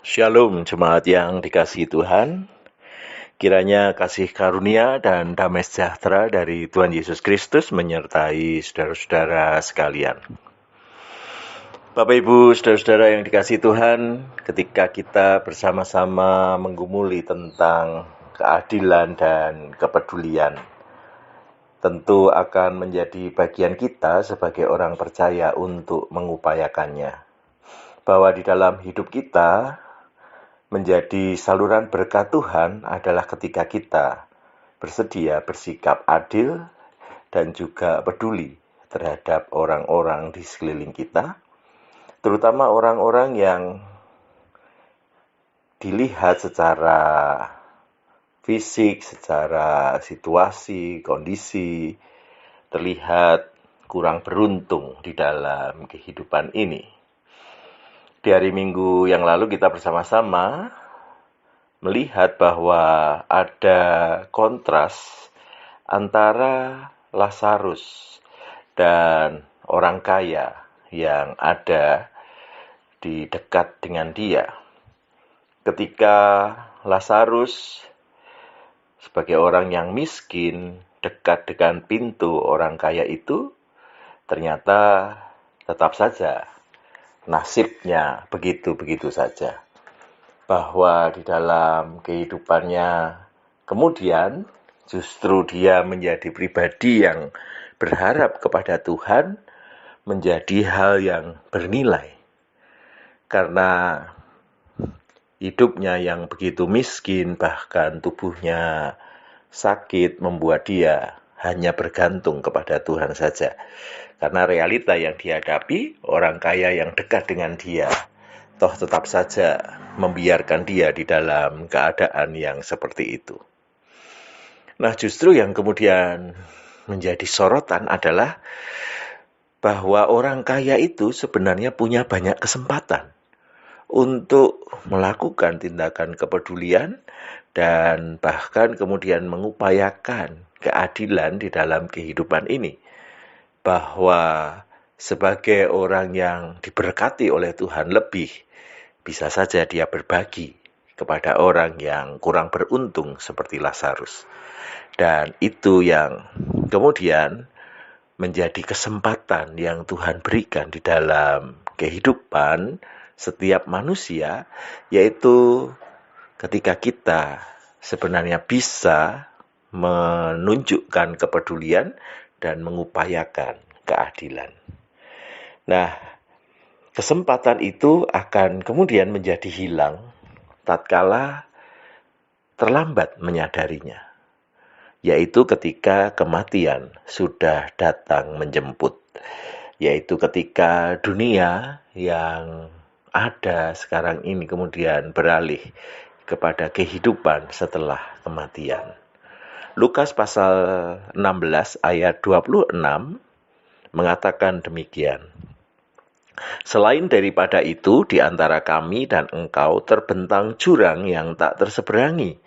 Shalom jemaat yang dikasihi Tuhan, kiranya kasih karunia dan damai sejahtera dari Tuhan Yesus Kristus menyertai saudara-saudara sekalian. Bapak Ibu, saudara-saudara yang dikasihi Tuhan, ketika kita bersama-sama menggumuli tentang keadilan dan kepedulian, tentu akan menjadi bagian kita sebagai orang percaya untuk mengupayakannya. Bahwa di dalam hidup kita, menjadi saluran berkat Tuhan adalah ketika kita bersedia bersikap adil dan juga peduli terhadap orang-orang di sekeliling kita, terutama orang-orang yang dilihat secara fisik, secara situasi, kondisi, terlihat kurang beruntung di dalam kehidupan ini. Di hari Minggu yang lalu kita bersama-sama melihat bahwa ada kontras antara Lazarus dan orang kaya yang ada di dekat dengan dia. Ketika Lazarus sebagai orang yang miskin dekat dengan pintu orang kaya itu, ternyata tetap saja nasibnya begitu-begitu saja. Bahwa di dalam kehidupannya kemudian justru dia menjadi pribadi yang berharap kepada Tuhan menjadi hal yang bernilai. Karena hidupnya yang begitu miskin, bahkan tubuhnya sakit, membuat dia hanya bergantung kepada Tuhan saja. Karena realita yang dihadapi, orang kaya yang dekat dengan dia, toh tetap saja membiarkan dia di dalam keadaan yang seperti itu. Nah, justru yang kemudian menjadi sorotan adalah bahwa orang kaya itu sebenarnya punya banyak kesempatan untuk melakukan tindakan kepedulian dan bahkan kemudian mengupayakan keadilan di dalam kehidupan ini. Bahwa sebagai orang yang diberkati oleh Tuhan lebih, bisa saja dia berbagi kepada orang yang kurang beruntung seperti Lazarus. Dan itu yang kemudian menjadi kesempatan yang Tuhan berikan di dalam kehidupan setiap manusia, yaitu ketika kita sebenarnya bisa menunjukkan kepedulian dan mengupayakan keadilan. Nah, kesempatan itu akan kemudian menjadi hilang tatkala terlambat menyadarinya, yaitu ketika kematian sudah datang menjemput, yaitu ketika dunia yang ada sekarang ini kemudian beralih kepada kehidupan setelah kematian. Lukas pasal 16 ayat 26 mengatakan demikian. Selain daripada itu, di antara kami dan engkau terbentang jurang yang tak terseberangi,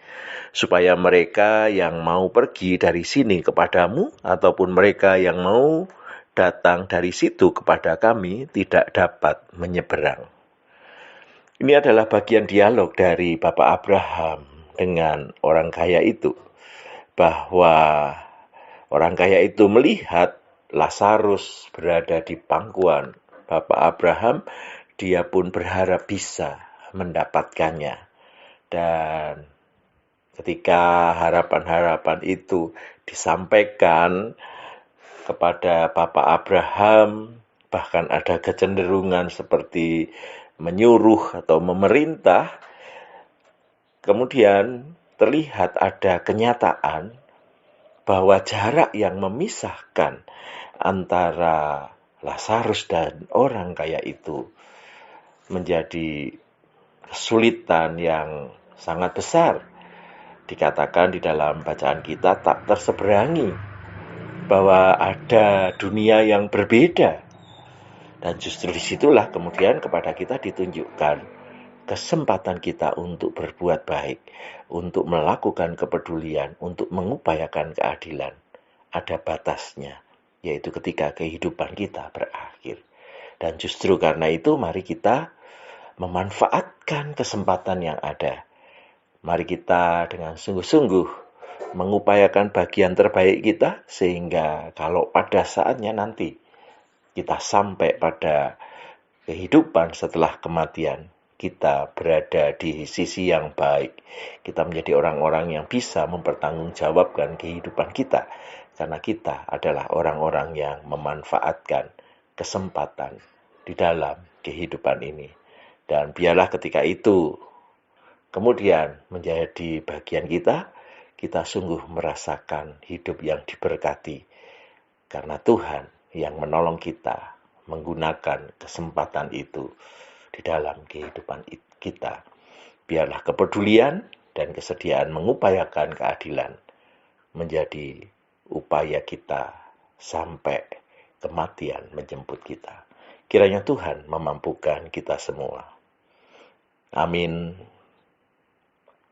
supaya mereka yang mau pergi dari sini kepadamu, ataupun mereka yang mau datang dari situ kepada kami, tidak dapat menyeberang. Ini adalah bagian dialog dari Bapak Abraham dengan orang kaya itu. Bahwa orang kaya itu melihat Lazarus berada di pangkuan Bapak Abraham, dia pun berharap bisa mendapatkannya. Dan ketika harapan-harapan itu disampaikan kepada Bapak Abraham, bahkan ada kecenderungan seperti menyuruh atau memerintah, kemudian terlihat ada kenyataan bahwa jarak yang memisahkan antara Lazarus dan orang kaya itu menjadi kesulitan yang sangat besar. Dikatakan di dalam bacaan kita tak terseberangi, bahwa ada dunia yang berbeda. Dan justru disitulah kemudian kepada kita ditunjukkan kesempatan kita untuk berbuat baik, untuk melakukan kepedulian, untuk mengupayakan keadilan. Ada batasnya, yaitu ketika kehidupan kita berakhir. Dan justru karena itu mari kita memanfaatkan kesempatan yang ada. Mari kita dengan sungguh-sungguh mengupayakan bagian terbaik kita, sehingga kalau pada saatnya nanti kita sampai pada kehidupan setelah kematian, kita berada di sisi yang baik. Kita menjadi orang-orang yang bisa mempertanggungjawabkan kehidupan kita, karena kita adalah orang-orang yang memanfaatkan kesempatan di dalam kehidupan ini. Dan biarlah ketika itu kemudian menjadi bagian kita, kita sungguh merasakan hidup yang diberkati, karena Tuhan yang menolong kita menggunakan kesempatan itu di dalam kehidupan kita. Biarlah kepedulian dan kesediaan mengupayakan keadilan menjadi upaya kita sampai kematian menjemput kita. Kiranya Tuhan memampukan kita semua. Amin.